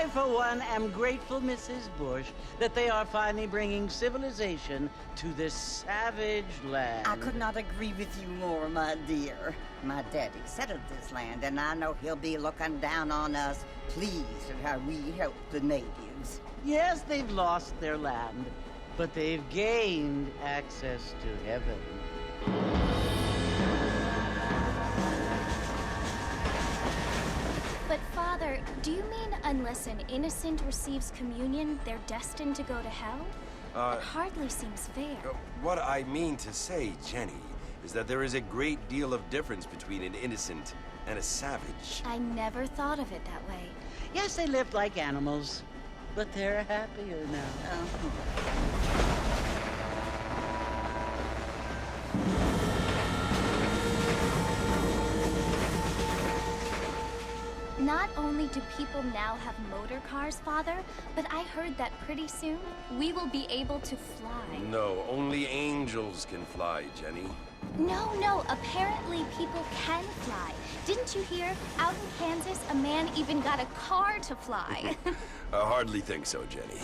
for one, am grateful, Mrs. Bush, that they are finally bringing civilization to this savage land. I could not agree with you more, my dear. My daddy settled this land, and I know he'll be looking down on us, pleased at how we help the natives. Yes, they've lost their land, but they've gained access to heaven. But, Father, do you mean unless an innocent receives communion, they're destined to go to hell? That hardly seems fair. What I mean to say, Jenny, is that there is a great deal of difference between an innocent and a savage. I never thought of it that way. Yes, they lived like animals, but they're happier now. Not only do people now have motor cars, Father, but I heard that pretty soon we will be able to fly. No, only angels can fly, Jenny. No, apparently people can fly. Didn't you hear? Out in Kansas, a man even got a car to fly. I hardly think so, Jenny.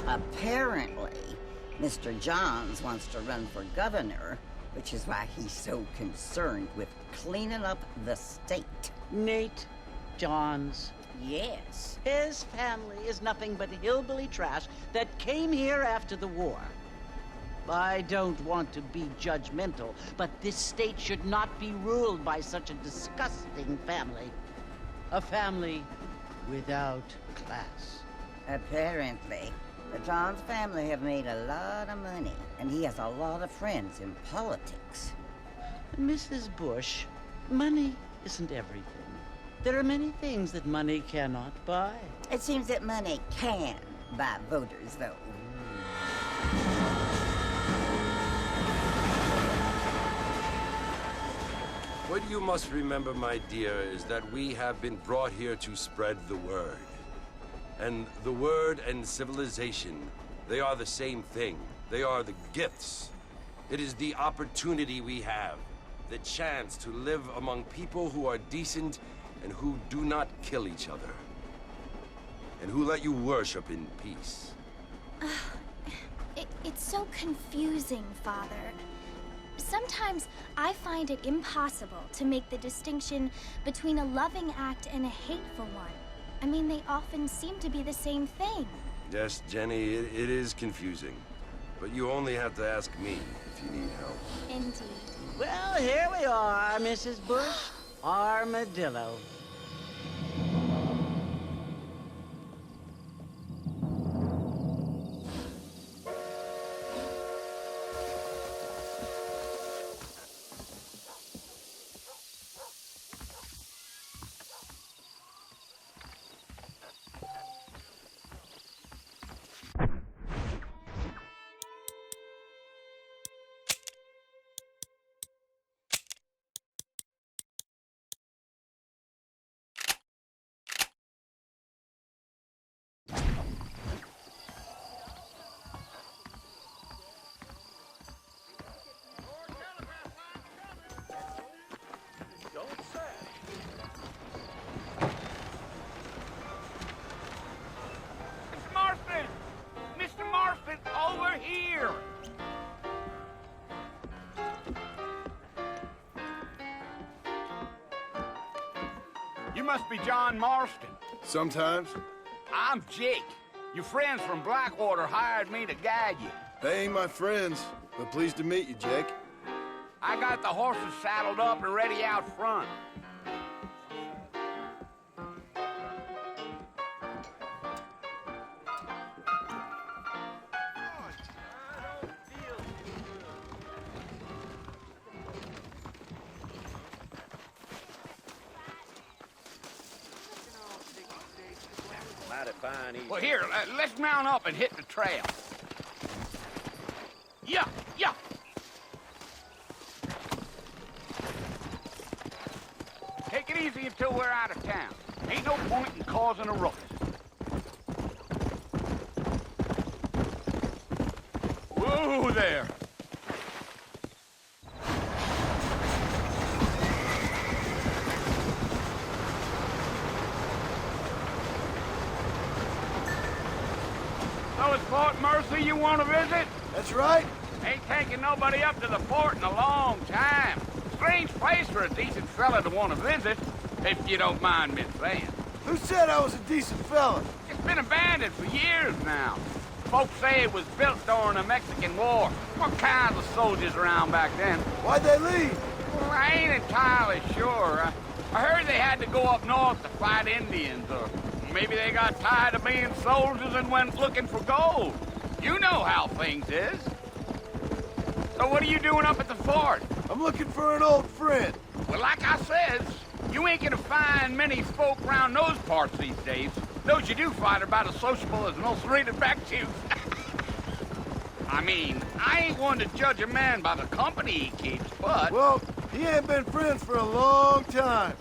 Apparently, Mr. Johns wants to run for governor, which is why he's so concerned with cleaning up the state. Nate Johns. Yes. His family is nothing but hillbilly trash that came here after the war. I don't want to be judgmental, but this state should not be ruled by such a disgusting family. A family without class. Apparently. The Johns family have made a lot of money, and he has a lot of friends in politics. Mrs. Bush, money isn't everything. There are many things that money cannot buy. It seems that money can buy voters, though. What you must remember, my dear, is that we have been brought here to spread the word. And the word and civilization, they are the same thing. They are the gifts. It is the opportunity we have, the chance to live among people who are decent and who do not kill each other, and who let you worship in peace. It's so confusing, Father. Sometimes I find it impossible to make the distinction between a loving act and a hateful one. I mean, they often seem to be the same thing. Yes, Jenny, it is confusing. But you only have to ask me if you need help. Indeed. Well, here we are, Mrs. Bush. Armadillo. Here! You must be John Marston. Sometimes. I'm Jake. Your friends from Blackwater hired me to guide you. They ain't my friends, but pleased to meet you, Jake. I got the horses saddled up and ready out front. Well, here, let's mount up and hit the trail. Yeah. Take it easy until we're out of town. Ain't no point in causing a ruckus. Whoa there! Marcy you want to visit? That's right. Ain't taking nobody up to the fort in a long time. Strange place for a decent fella to want to visit, if you don't mind me saying. Who said I was a decent fella? It's been abandoned for years now. Folks say it was built during the Mexican War. What kinds of soldiers around back then? Why'd they leave? Well, I ain't entirely sure. I heard they had to go up north to fight Indians, or maybe they got tired of being soldiers and went looking for gold. You know how things is. So what are you doing up at the fort? I'm looking for an old friend. Well, like I said, you ain't gonna find many folk around those parts these days. Those you do find are about as sociable as most rated back tooth. I mean, I ain't one to judge a man by the company he keeps, but... Well, he ain't been friends for a long time.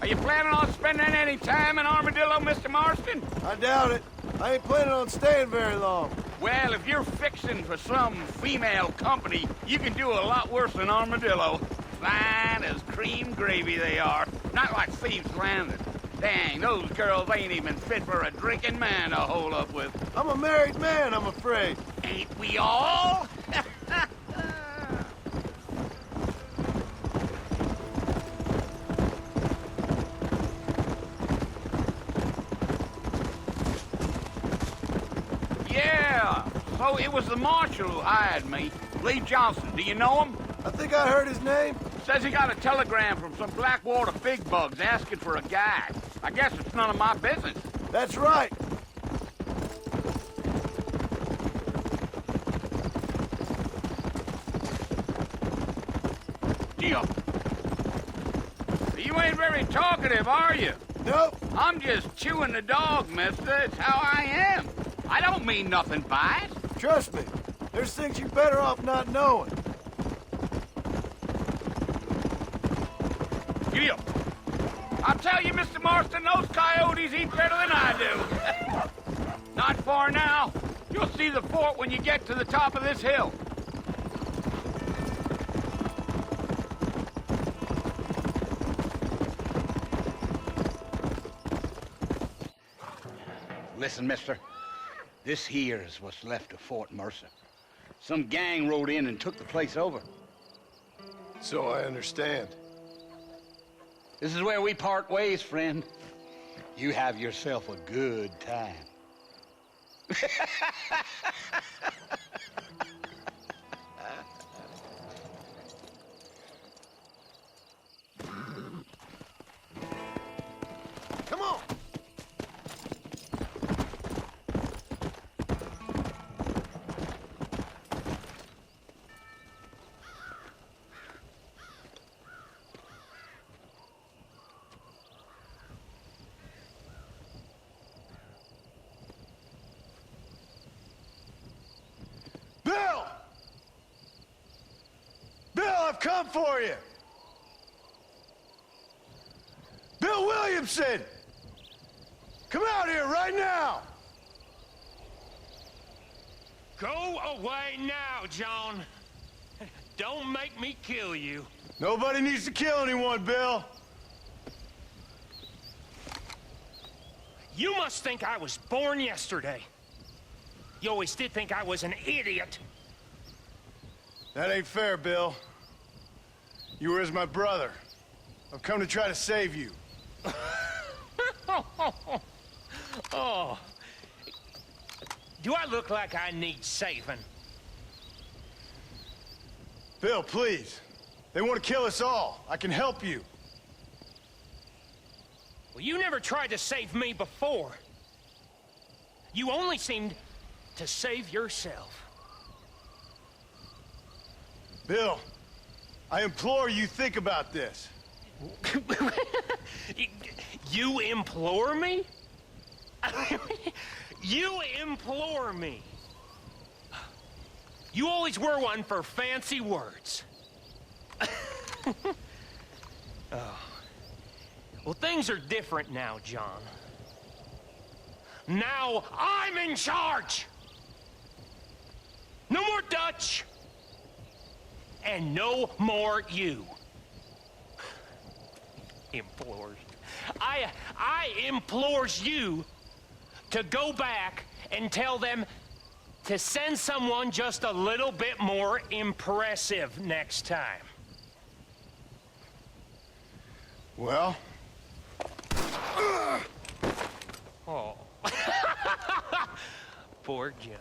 Are you planning on spending any time in Armadillo, Mr. Marston? I doubt it. I ain't planning on staying very long. Well, if you're fixing for some female company, you can do a lot worse than Armadillo. Fine as cream gravy they are. Not like Thieves Landing. Dang, those girls ain't even fit for a drinking man to hold up with. I'm a married man, I'm afraid. Ain't we all? Yeah, so it was the marshal who hired me. Lee Johnson, do you know him? I think I heard his name. Says he got a telegram from some Blackwater big bugs asking for a guide. I guess it's none of my business. That's right. Gio. You ain't very talkative, are you? Nope. I'm just chewing the dog, mister. It's how I am. I don't mean nothing by it. Trust me. There's things you're better off not knowing. Gio. I'll tell you, Mr. Marston, those coyotes eat better than I do. Not far now. You'll see the fort when you get to the top of this hill. Listen, mister. This here is what's left of Fort Mercer. Some gang rode in and took the place over. So I understand. This is where we part ways, friend. You have yourself a good time. Come on. Bill! Bill, I've come for you! Bill Williamson! Come out here right now! Go away now, John. Don't make me kill you. Nobody needs to kill anyone, Bill. You must think I was born yesterday. You always did think I was an idiot. That ain't fair, Bill. You were as my brother. I've come to try to save you. Oh. Do I look like I need saving? Bill, please. They want to kill us all. I can help you. Well, you never tried to save me before. You only seemed to save yourself. Bill, I implore you think about this. You implore me? You implore me. You always were one for fancy words. Oh. Well, things are different now, John. Now I'm in charge. No more Dutch. And no more you. implores. I implores you to go back and tell them to send someone just a little bit more impressive next time. Well? Oh. Poor John.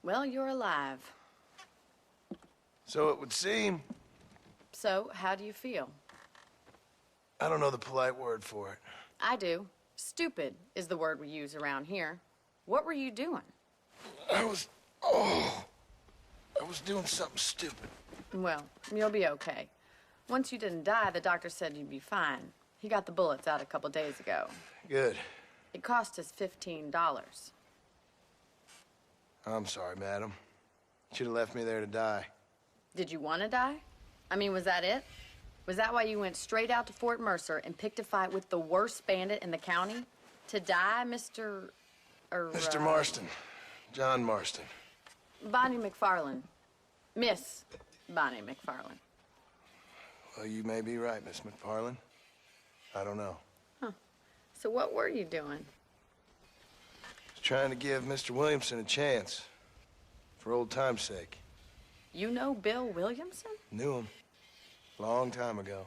Well, you're alive. So it would seem. So, how do you feel? I don't know the polite word for it. I do. Stupid is the word we use around here. What were you doing? I was doing something stupid. Well, you'll be okay. Once you didn't die, the doctor said you'd be fine. He got the bullets out a couple days ago. Good. It cost us $15. I'm sorry, madam. Should have left me there to die. Did you want to die? I mean, was that it? Was that why you went straight out to Fort Mercer and picked a fight with the worst bandit in the county? To die, Mr. Mr. Marston. John Marston. Bonnie McFarland. Miss Bonnie McFarland. Well, you may be right, Miss McFarland. I don't know. Huh. So what were you doing? Trying to give Mr. Williamson a chance. For old time's sake. You know Bill Williamson? Knew him. Long time ago.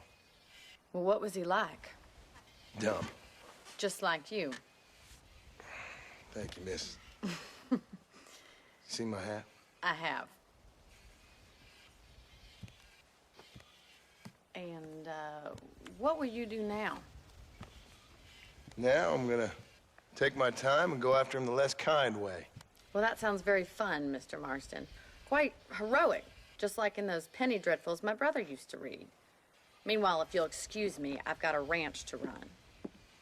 Well, what was he like? Dumb. Just like you. Thank you, miss. See my hat? I have. And, what will you do now? Now I'm gonna take my time and go after him the less kind way. Well, that sounds very fun, Mr. Marston. Quite heroic, just like in those penny dreadfuls my brother used to read. Meanwhile, if you'll excuse me, I've got a ranch to run.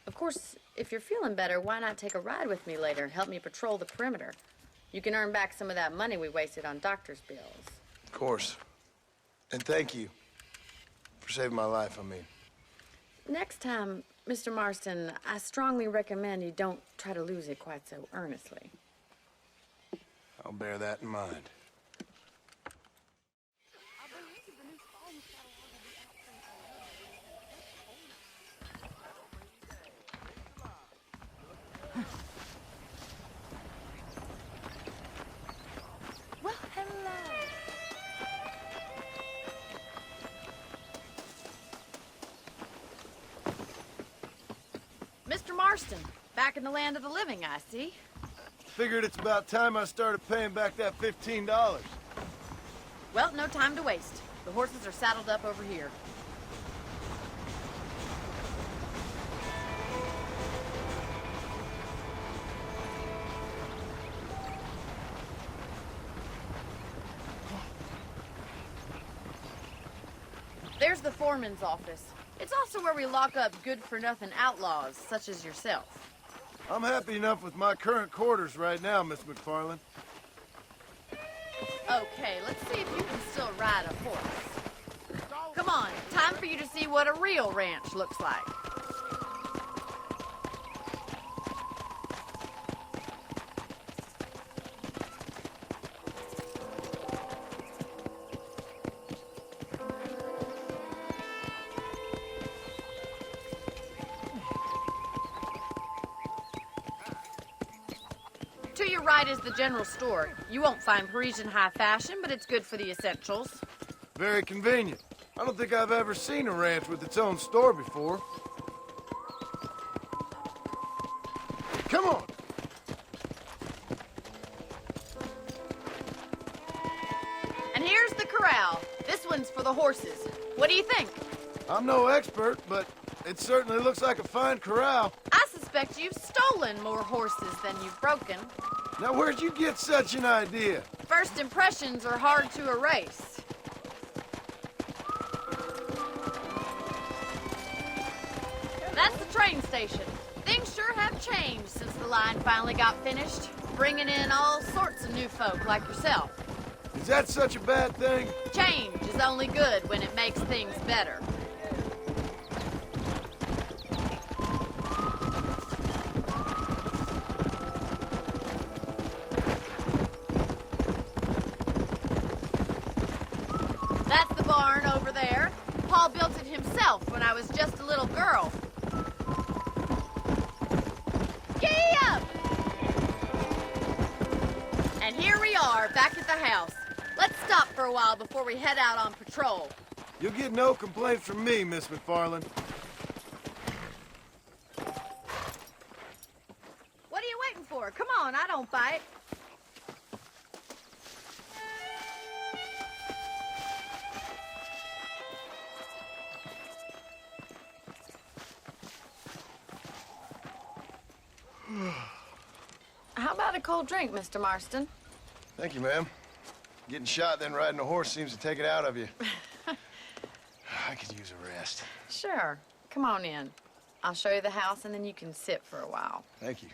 Of course, if you're feeling better, why not take a ride with me later and help me patrol the perimeter? You can earn back some of that money we wasted on doctor's bills. Of course. And thank you for saving my life, I mean. Next time, Mr. Marston, I strongly recommend you don't try to lose it quite so earnestly. I'll bear that in mind. Well, hello. Mr. Marston, back in the land of the living, I see. Figured it's about time I started paying back that $15. Well, no time to waste. The horses are saddled up over here. There's the foreman's office. It's also where we lock up good-for-nothing outlaws, such as yourself. I'm happy enough with my current quarters right now, Miss McFarland. Okay, let's see if you can still ride a horse. Come on, time for you to see what a real ranch looks like. Inside is the general store. You won't find Parisian high fashion, but it's good for the essentials. Very convenient. I don't think I've ever seen a ranch with its own store before. Come on! And here's the corral. This one's for the horses. What do you think? I'm no expert, but it certainly looks like a fine corral. I suspect you've stolen more horses than you've broken. Now, where'd you get such an idea? First impressions are hard to erase. That's the train station. Things sure have changed since the line finally got finished, bringing in all sorts of new folk like yourself. Is that such a bad thing? Change is only good when it makes things better. That's the barn over there. Paul built it himself when I was just a little girl. Giddy up! And here we are, back at the house. Let's stop for a while before we head out on patrol. You'll get no complaints from me, Miss McFarland. What are you waiting for? Come on, I don't bite. How about a cold drink, Mr. Marston? Thank you, ma'am. Getting shot, then riding a horse seems to take it out of you. I could use a rest. Sure. Come on in. I'll show you the house, and then you can sit for a while. Thank you.